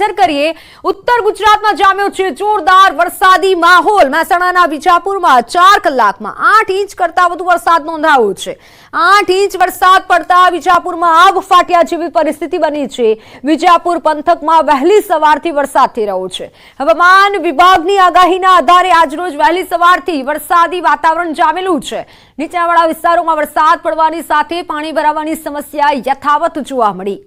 નજર કરીએ, ઉત્તર ગુજરાતમાં જામ્યો છે જોરદાર વરસાદી માહોલ। મહેસાણાના વિજાપુરમાં 4 કલાકમાં 8 ઇંચ કરતા વધુ વરસાદ નોંધાયો છે। 8 ઇંચ વરસાદ પડતા વિજાપુરમાં આબ ફાટ્યા જેવી પરિસ્થિતિ બની છે। વિજાપુર પંથકમાં વહેલી સવારથી વરસાદ થઈ રહ્યો છે। હવામાન વિભાગની આગાહીના આધારે આજરોજ વહેલી સવારથી વરસાદી વાતાવરણ જામેલું છે। નીચાણવાળા વિસ્તારોમાં વરસાદ પડવાની સાથે પાણી ભરાવાની સમસ્યા યથાવત જોવા મળી।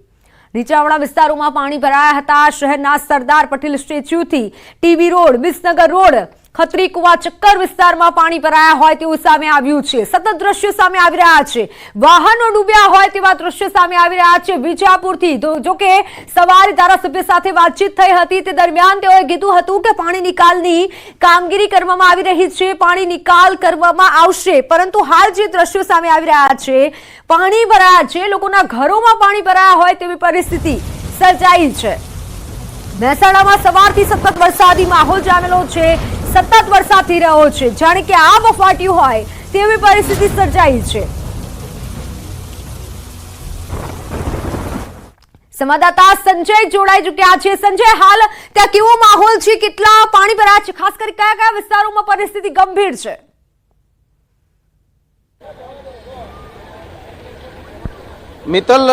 નીચાણવાળા વિસ્તારોમાં પાણી ભરાયા હતા। શહેરના સરદાર પટેલ સ્ટેચ્યુથી TB road, Visnagar road, Khatri Kuva ચક્કર વિસ્તારમાં પાણી ભરાયા હોય તેવું સામે આવ્યું છે। સતત દ્રશ્યો સામે આવી રહ્યા છે। વાહનો ડૂબ્યા હોય તેવા દ્રશ્યો સામે આવી રહ્યા છે વિજાપુરથી। જોકે સવારે ધારાસભ્ય સાથે વાતચીત થઈ હતી, તે દરમિયાન તેઓએ કીધું હતું કે પાણી નિકાલની કામગીરી કરવામાં આવી રહી છે, પાણી નિકાલ કરવામાં આવશે। પરંતુ હાલ જે દ્રશ્યો સામે આવી રહ્યા છે, પાણી ભરાયા છે, લોકોના ઘરોમાં પાણી ભરાયા હોય તેવી પરિસ્થિતિ સર્જાઈ છે। મહેસાણામાં સવારથી સતત વરસાદી માહોલ જામેલો છે। સતત વરસાદ થઈ રહ્યો છે, જાણે કે આબ ફાટ્યું હોય તેવી પરિસ્થિતિ સર્જાઈ છે। સંવાદદાતા સંજય જોડાઈ ચૂક્યા છે। સંજય, હાલ ત્યાં કેવો માહોલ છે, કેટલા પાણી ભરાયા છે, ખાસ કરી કયા કયા વિસ્તારોમાં પરિસ્થિતિ ગંભીર છે? મિત્તલ,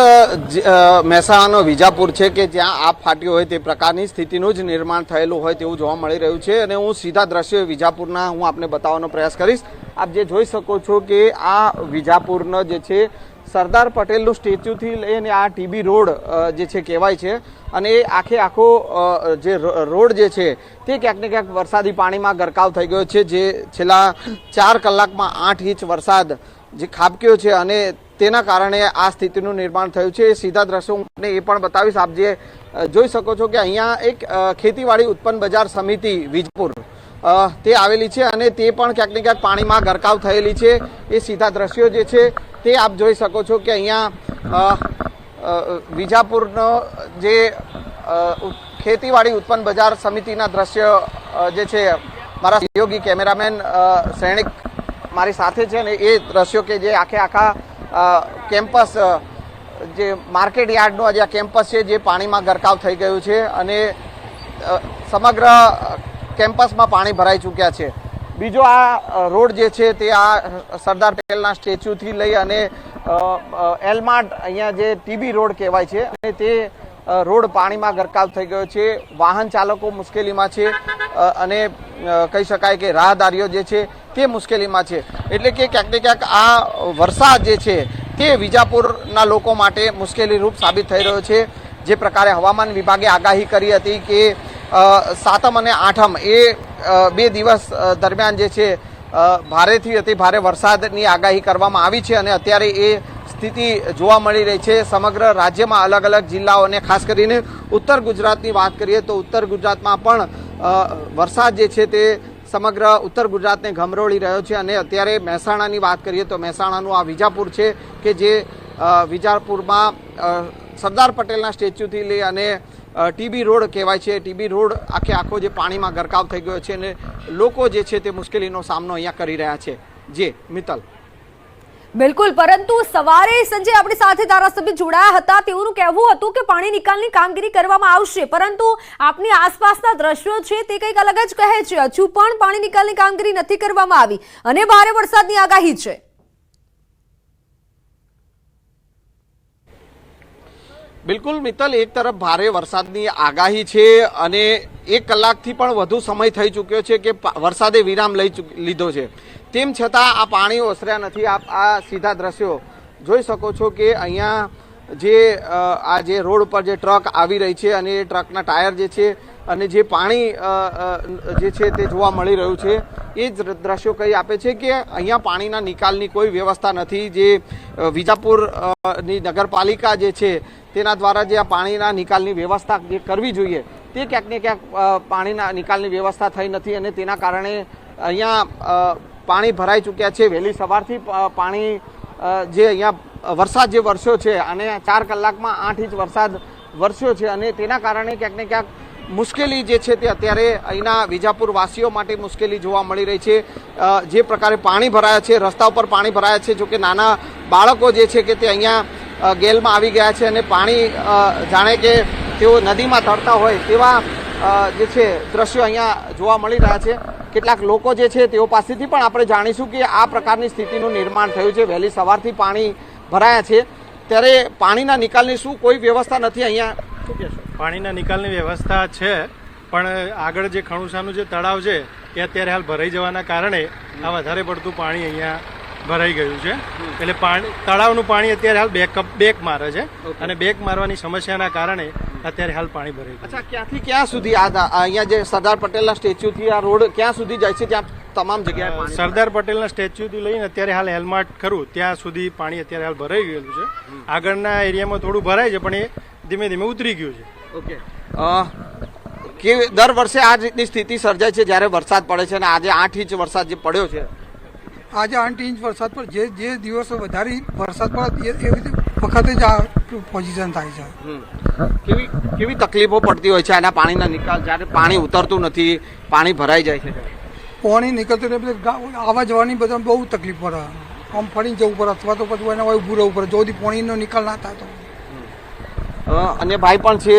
મહેસાણાનો વિજાપુર છે કે જ્યાં આબ ફાટ્યો હોય તે પ્રકારની સ્થિતિનું જ નિર્માણ થયેલું હોય તેવું જોવા મળી રહ્યું છે। અને હું સીધા દ્રશ્યો વિજાપુરના હું આપને બતાવવાનો પ્રયાસ કરીશ। આપ જે જોઈ શકો છો કે આ વિજાપુરનો જે છે સરદાર પટેલનું સ્ટેચ્યુથી લઈને આ ટીબી રોડ જે છે કહેવાય છે, અને એ આખો જે રોડ જે છે તે ક્યાંક ને ક્યાંક વરસાદી પાણીમાં ગરકાવ થઈ ગયો છે, જે છેલ્લા 4 કલાકમાં 8 ઇંચ વરસાદ જે ખાબક્યો છે અને તેના કારણે આ સ્થિતિનું નિર્માણ થયું છે। સીધા દ્રશ્યો હું આપને એ પણ બતાવીશ। આપ જે જોઈ શકો છો કે અહીંયા એક ખેતીવાડી ઉત્પન્ન બજાર સમિતિ વિજાપુર તે આવેલી છે અને તે પણ ક્યાંક ને ક્યાંક પાણીમાં ગરકાવ થયેલી છે। એ સીધા દ્રશ્યો જે છે તે આપ જોઈ શકો છો કે અહીંયા વિજાપુરનો જે ખેતીવાડી ઉત્પન્ન બજાર સમિતિના દ્રશ્ય જે છે, મારા સહયોગી કેમેરામેન સૈનિક મારી સાથે છે ને એ દ્રશ્યો કે જે આખા કેમ્પસ, જે માર્કેટ યાર્ડનો જે કેમ્પસ છે જે પાણીમાં ગરકાવ થઈ ગયું છે અને સમગ્ર કેમ્પસમાં પાણી ભરાઈ ચૂક્યા છે। બીજો આ રોડ જે છે તે આ સરદાર પટેલના સ્ટેચ્યુથી લઈ અને એલમાર્ટ, અહીંયા જે ટીબી રોડ કહેવાય છે, અને તે રોડ પાણીમાં ગરકાવ થઈ ગયો છે। વાહન ચાલકો મુશ્કેલીમાં છે અને કહી શકાય કે રાહદારીઓ જે છે તે મુશ્કેલીમાં છે। એટલે કે ક્યાંક ને ક્યાંક આ વરસાદ જે છે તે વિજાપુરના લોકો માટે મુશ્કેલી રૂપ સાબિત થઈ રહ્યો છે। જે પ્રકારે હવામાન વિભાગે આગાહી કરી હતી કે 7મ અને 8મ એ 2 દિવસ દરમિયાન જે છે ભારેથી અતિ ભારે વરસાદની આગાહી કરવામાં આવી છે અને અત્યારે એ સ્થિતિ જોવા મળી રહી છે સમગ્ર રાજ્યમાં। અલગ અલગ જિલ્લાઓ અને ખાસ કરીને ઉત્તર ગુજરાતની વાત કરીએ તો ઉત્તર ગુજરાતમાં પણ વરસાદ જે છે તે સમગ્ર ઉત્તર ગુજરાતને ગમરોળી રહ્યો છે। અને અત્યારે મહેસાણાની વાત કરીએ તો મહેસાણાનું આ વિજાપુર છે કે જે વિજાપુરમાં સરદાર પટેલના સ્ટેચ્યુથી લઈ અને ટીબી રોડ કહેવાય છે, ટીબી રોડ આખો જે પાણીમાં ગરકાવ થઈ ગયો છે અને લોકો જે છે તે મુશ્કેલીનો સામનો અહીંયા કરી રહ્યા છે। જી મિત્તલ, બિલકુલ, પરંતુ સવારે સંજય આપણી સાથે ધારાસભ્ય જોડાયા હતા, તેઓનું કહેવું હતું કે પાણી નિકાલની કામગીરી કરવામાં આવશે, પરંતુ આપની આસપાસના દ્રશ્યો છે તે કંઈક અલગ જ કહે છે। હજુ પણ પાણી નિકાલની કામગીરી નથી કરવામાં આવી અને ભારે વરસાદની આગાહી છે। બિલકુલ મિત્તલ, એક તરફ ભારે વરસાદની આગાહી છે અને 1 કલાકથી પણ વધુ સમય થઈ ચૂક્યો છે કે વરસાદે વિરામ લીધો છે, તેમ છતાં આ પાણી ઓસર્યા નથી। આપ આ સીધા દ્રશ્યો જોઈ શકો છો કે અહીંયા જે રોડ ઉપર જે ટ્રક આવી રહી છે અને એ ટ્રકના ટાયર જે છે અને જે પાણી જે છે તે જોવા મળી રહ્યું છે, એ જ દ્રશ્યો કહી આપે છે કે અહીંયા પાણીના નિકાલની કોઈ વ્યવસ્થા નથી। જે વિજાપુરની નગરપાલિકા જે છે તેના દ્વારા જે આ પાણીના નિકાલની વ્યવસ્થા જે કરવી જોઈએ તે ક્યાંક ને ક્યાંક પાણીના નિકાલની વ્યવસ્થા થઈ નથી અને તેના કારણે અહીંયા પાણી ભરાઈ ચૂક્યા છે। વહેલી સવારથી પાણી જે અહીંયા વરસાદ જે વરસ્યો છે અને 4 કલાકમાં 8 ઇંચ વરસાદ વરસ્યો છે અને તેના કારણે ક્યાંક ને ક્યાંક મુશ્કેલી જે છે તે અત્યારે અહીંના વિજાપુર વાસીઓ માટે મુશ્કેલી જોવા મળી રહી છે। જે પ્રકારે પાણી ભરાયા છે, રસ્તા ઉપર પાણી ભરાયા છે, જો કે નાના બાળકો જે છે કે તે અહીંયા ગેલમાં આવી ગયા છે અને પાણી જાણે કે તેઓ નદીમાં તરતા હોય તેવા જે છે દ્રશ્યો અહીંયા જોવા મળી રહ્યા છે. કેટલાક લોકો જે છે તેઓ પાસેથી પણ આપણે જાણીશું કે આ પ્રકારની સ્થિતિનું નિર્માણ થયું છે. વહેલી સવારથી પાણી ભરાયા છે, ત્યારે પાણીના નિકાલની શું કોઈ વ્યવસ્થા નથી અહીંયા? શું કહેશો? પાણીના નિકાલની વ્યવસ્થા છે, પણ આગળ જે ખણુસાનું જે તળાવ છે એ અત્યારે હાલ ભરાઈ જવાના કારણે આ વધારે પડતું પાણી અહીંયા ભરાઈ ગયું છે. એટલે તળાવનું પાણી અત્યારે હાલ બેક મારે છે અને બેક મારવાની સમસ્યાના કારણે અત્યારે હાલ પાણી ભરાઈ ગયું. અચ્છા, ક્યાંથી ક્યાં સુધી અહીંયા જે સરદાર પટેલના સ્ટેચ્યુથી આ રોડ ક્યાં સુધી જાય છે? ત્યાં તમામ જગ્યાએ પાણી? સરદાર પટેલના સ્ટેચ્યુથી લઈને અત્યારે હાલ હેલમાર્ટ ખરું ત્યાં સુધી પાણી અત્યારે હાલ ભરાઈ ગયેલું છે. આગળના એરિયામાં થોડું ભરાય છે, પણ એ ધીમે ધીમે ઉતરી ગયું છે. ઓકે. કે દર વર્ષે આ રીતની સ્થિતિ સર્જાય છે જ્યારે વરસાદ પડે છે, અને આજે 8 ઇંચ વરસાદ જે પડ્યો છે, આજે 8 ઇંચ વરસાદ પર જે દિવસો વધારે વરસાદ પડે એવી વખતે જ આ પોઝિશન થાય છે. કેવી તકલીફો પડતી હોય છે આના પાણીના નિકાલ જ્યારે પાણી ઉતરતું નથી, પાણી ભરાઈ જાય છે? પાણી નીકળતું એટલે આવવા જવાની બધા બહુ તકલીફ પડે. આમ ફરીને જવું પડે અથવા તો પછી એના ઊભું રહેવું પડે જો સુધી પાણીનો નિકાલ ના થાય તો. અને ભાઈ પણ છે.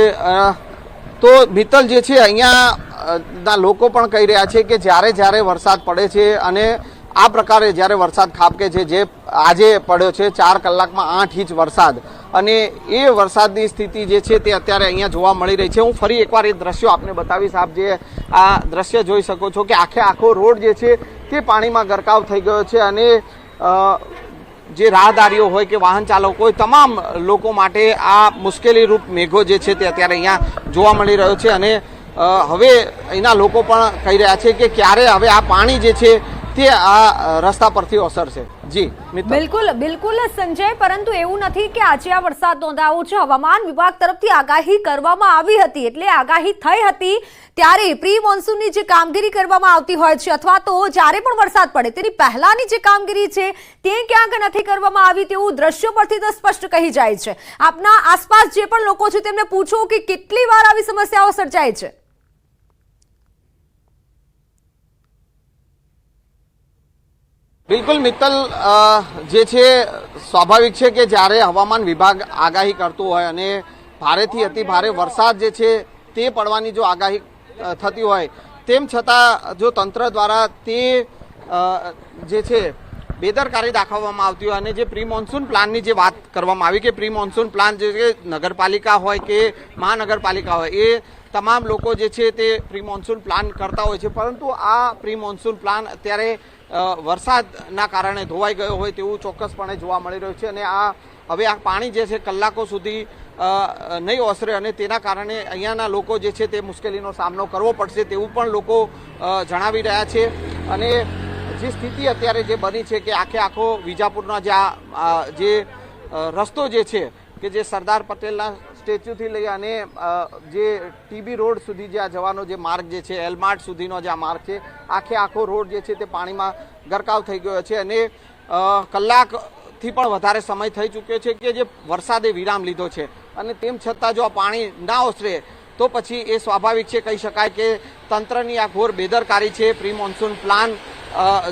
તો મિત્તલ જે છે અહીંયા ના લોકો પણ કહી રહ્યા છે કે જ્યારે વરસાદ પડે છે અને આ પ્રકારે જ્યારે વરસાદ ખાબકે છે, જે આજે પડ્યો છે 4 કલાકમાં 8 ઇંચ વરસાદ, અને એ વરસાદની સ્થિતિ જે છે તે અત્યારે અહીંયા જોવા મળી રહી છે. હું ફરી એકવાર એ દ્રશ્યો આપને બતાવીશ. આપ જે આ દ્રશ્ય જોઈ શકો છો કે આખો રોડ જે છે તે પાણીમાં ગરકાવ થઈ ગયો છે, અને જે રાહદારીઓ હોય કે વાહન ચાલકો હોય, તમામ લોકો માટે આ મુશ્કેલીરૂપ મેઘો જે છે તે અત્યારે અહીંયા જોવા મળી રહ્યો છે. અને હવે અહીંના લોકો પણ કહી રહ્યા છે કે ક્યારે હવે આ પાણી જે છે તે આ રસ્તા પરથી ઓસરશે. જી બિલકુલ સંજય, પરંતુ એવું નથી કે આજે આ વરસાદ નોંધાયો છે. હવામાન વિભાગ તરફથી આગાહી કરવામાં આવી હતી, એટલે આગાહી થઈ હતી ત્યારે પ્રી મોન્સૂનની જે કામગીરી કરવામાં આવતી હોય છે, અથવા તો જ્યારે પણ વરસાદ પડે તેની પહેલાની જે કામગીરી છે તે ક્યાંક નથી કરવામાં આવી તેવું દ્રશ્યો પરથી તો સ્પષ્ટ કહી જાય છે. આપના આસપાસ જે પણ લોકો છે તેમને પૂછો કે કેટલી વાર આવી સમસ્યાઓ સર્જાય છે? બિલકુલ મિત્તલ, જે છે સ્વાભાવિક છે કે જ્યારે હવામાન વિભાગ આગાહી કરતું હોય અને ભારેથી અતિ ભારે વરસાદ જે છે તે પડવાની જો આગાહી થતી હોય, તેમ છતાં જો તંત્ર દ્વારા તે જે છે બેદરકારી દાખવવામાં આવતી હોય, અને જે પ્રી મોન્સૂન પ્લાનની જે વાત કરવામાં આવી કે પ્રી મોન્સૂન પ્લાન જે નગરપાલિકા હોય કે મહાનગરપાલિકા હોય, એ તમામ લોકો જે છે તે પ્રી મોન્સૂન પ્લાન કરતા હોય છે, પરંતુ આ પ્રી મોન્સૂન પ્લાન અત્યારે વરસાદના કારણે ધોવાઈ ગયો હોય તેવું ચોક્કસપણે જોવા મળી રહ્યું છે. અને હવે આ પાણી જે છે કલાકો સુધી નહીં ઓસરે, અને તેના કારણે અહીંયાના લોકો જે છે તે મુશ્કેલીનો સામનો કરવો પડશે તેવું પણ લોકો જણાવી રહ્યા છે. અને જે સ્થિતિ અત્યારે જે બની છે કે આખો વિજાપુરનો જે રસ્તો જે છે કે જે સરદાર પટેલના સ્ટેચ્યુથી લઈ અને જે ટીબી રોડ સુધી જે આ જવાનો જે માર્ગ જે છે, એલમાર્ટ સુધીનો જે આ માર્ગ છે, આખો રોડ જે છે તે પાણીમાં ગરકાવ થઈ ગયો છે. અને કલાકથી પણ વધારે સમય થઈ ચૂક્યો છે કે જે વરસાદે વિરામ લીધો છે, અને તેમ છતાં જો આ પાણી ના ઓસરે તો પછી એ સ્વાભાવિક છે કહી શકાય કે તંત્રની આ ઘોર બેદરકારી છે. પ્રી મોન્સૂન પ્લાન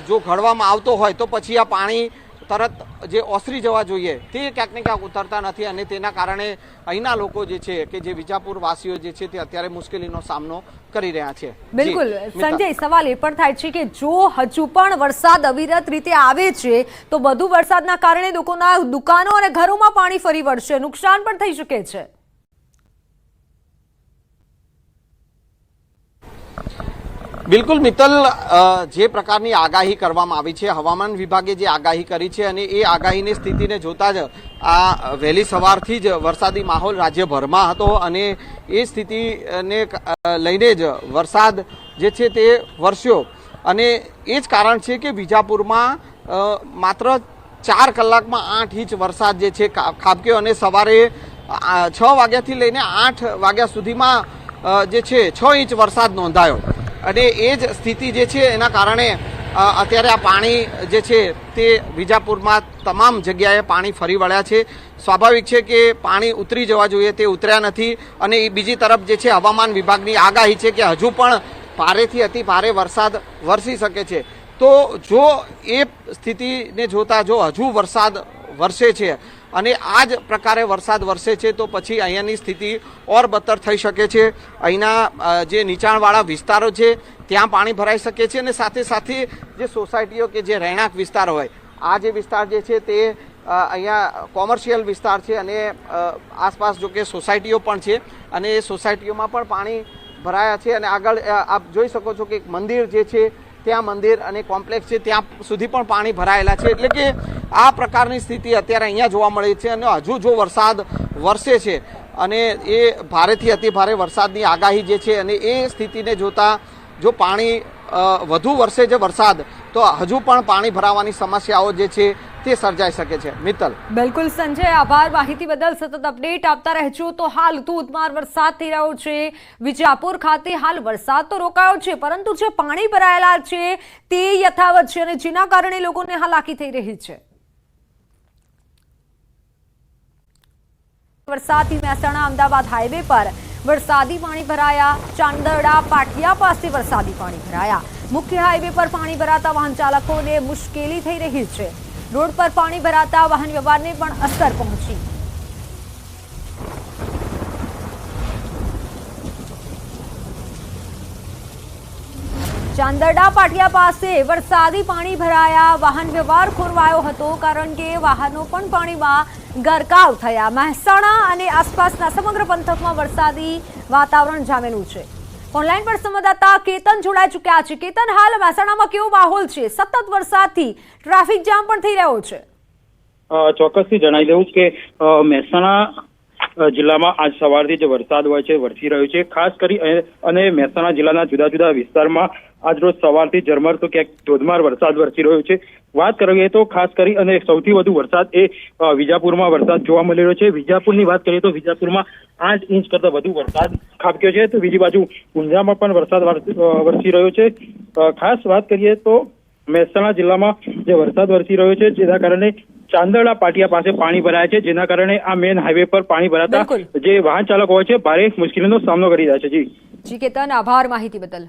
જો ઘડવામાં આવતો હોય તો પછી આ પાણી તરત જે ઓસરી જવા જોઈએ તે ક્યાંક ને ક્યાંક ઉતરતા નથી, અને તેના કારણે અહીંના લોકો જે છે કે જે વિજાપુર વાસીઓ જે છે તે અત્યારે મુશ્કેલીનો સામનો કરી રહ્યા છે. બિલકુલ સંજય, સવાલ એ પણ થાય છે કે જો હજુ પણ વરસાદ અવિરત રીતે આવે છે તો વધુ વરસાદના કારણે લોકોના દુકાનો અને ઘરોમાં પાણી ફરી વળશે, નુકસાન પણ થઈ શકે છે. બિલકુલ મિત્તલ, જે પ્રકારની આગાહી કરવામાં આવી છે, હવામાન વિભાગે જે આગાહી કરી છે, અને એ આગાહીની સ્થિતિને જોતા જ આ વહેલી સવારથી જ વરસાદી માહોલ રાજ્યભરમાં હતો, અને એ સ્થિતિને લઈને જ વરસાદ જે છે તે વરસ્યો. અને એ જ કારણ છે કે વિજાપુરમાં માત્ર 4 કલાકમાં 8 ઇંચ વરસાદ જે છે ખાબક્યો, અને સવારે 6 વાગ્યાથી લઈને 8 વાગ્યા સુધીમાં જે છે 6 ઇંચ વરસાદ નોંધાયો. અને એ જ સ્થિતિ જે છે એના કારણે અત્યારે આ પાણી જે છે તે વિજાપુરમાં તમામ જગ્યાએ પાણી ફરી વળ્યા છે. સ્વાભાવિક છે કે પાણી ઉતરી જવા જોઈએ તે ઉતર્યા નથી, અને બીજી તરફ જે છે હવામાન વિભાગની આગાહી છે કે હજુ પણ ભારેથી અતિ ભારે વરસાદ વરસી શકે છે. તો જો એ સ્થિતિને જોતા જો હજુ વરસાદ વરસે છે અને આ જ પ્રકારે વરસાદ વરસે છે તો પછી અહીંયાની સ્થિતિ ઓર બદતર થઈ શકે છે. અહીંના જે નીચાણવાળા વિસ્તારો છે ત્યાં પાણી ભરાઈ શકે છે અને સાથે સાથે જે સોસાયટીઓ કે જે રહેણાંક વિસ્તાર હોય, આ જે વિસ્તાર જે છે તે અહીંયા કોમર્શિયલ વિસ્તાર છે અને આસપાસ જો કે સોસાયટીઓ પણ છે અને એ સોસાયટીઓમાં પણ પાણી ભરાયા છે. અને આગળ આપ જોઈ શકો છો કે એક મંદિર જે છે ત્યાં મંદિર અને કોમ્પ્લેક્સ છે ત્યાં સુધી પણ પાણી ભરાયેલા છે. એટલે કે આ પ્રકારની સ્થિતિ અત્યારે અહીંયા જોવા મળે છે અને હજુ જો વરસાદ વરસે છે અને એ ભારેથી અતિ ભારે વરસાદની આગાહી જે છે અને એ સ્થિતિને જોતા જો પાણી વધુ વરસે છે વરસાદ તો હજુ પણ પાણી ભરાવાની સમસ્યાઓ જે છે તે સર્જાઈ શકે છે. મિત્તલ. બિલકુલ સંજય, આભાર માહિતી બદલ. સતત અપડેટ આપતા રહેજો. તો હાલ ધોધમાર વરસાદ થઈ રહ્યો છે વિજાપુર ખાતે. હાલ વરસાદ તો રોકાયો છે પરંતુ જે પાણી ભરાયેલા છે તે યથાવત છે અને જેના કારણે લોકોને હાલાકી થઈ રહી છે. વરસાદથી મહેસાણા અમદાવાદ હાઈવે પર વરસાદી પાણી ભરાયા. ચાંદરડા પાટિયા પાસે વરસાદી પાણી ભરાયા. મુખ્ય હાઈવે પર પાણી ભરાતા વાહન ચાલકોને મુશ્કેલી થઈ રહી છે. રોડ પર પાણી ભરાતા વાહન વ્યવહારને પણ અસર પહોંચી. ચાંદરડા પાટિયા પાસે વરસાદી પાણી ભરાયા. વાહન વ્યવહાર ખોરવાયો હતો કારણ કે વાહનો પણ પાણીમાં ગરકાવ થયા. મહેસાણા અને આસપાસના સમગ્ર પંથકમાં વરસાદી વાતાવરણ જામેલું છે. ઓનલાઈન પર સંવાદદાતા કેતન જોડાઈ ચૂક્યા છે. કેતન, હાલ મહેસાણામાં કેવો માહોલ છે? સતત વરસાદથી ટ્રાફિક જામ પણ થઈ રહ્યો છે. ચોક્કસથી જણાવી દઉં કે મહેસાણા જિલ્લામાં આજ સવારથી જે વરસાદ હોય છે વરસી રહ્યો છે. ખાસ કરી અને મહેસાણા જિલ્લાના જુદા જુદા વિસ્તારમાં આજરોજ સવારથી ઝરમર તો ક્યાંક ધોધમાર વરસાદ વરસી રહ્યો છે. વાત કરીએ તો ખાસ કરી અને સૌથી વધુ વરસાદ એ વિજાપુરમાં વરસાદ જોવા મળી રહ્યો છે. વિજાપુરની વાત કરીએ તો વિજાપુરમાં 8 ઇંચ કરતા વધુ વરસાદ ખાબક્યો છે. તો બીજી બાજુ ઊંઝામાં પણ વરસાદ વરસી રહ્યો છે. ખાસ વાત કરીએ તો મહેસાણા જિલ્લામાં જે વરસાદ વરસી રહ્યો છે જેના કારણે ચાંદરડા પાટિયા પાસે પાણી ભરાયા છે, જેના કારણે આ મેન હાઈવે પર પાણી ભરાતા જે વાહન ચાલકો હોય છે ભારે મુશ્કેલીનો સામનો કરી રહ્યા છે. જી કેતન, આભાર માહિતી બદલ.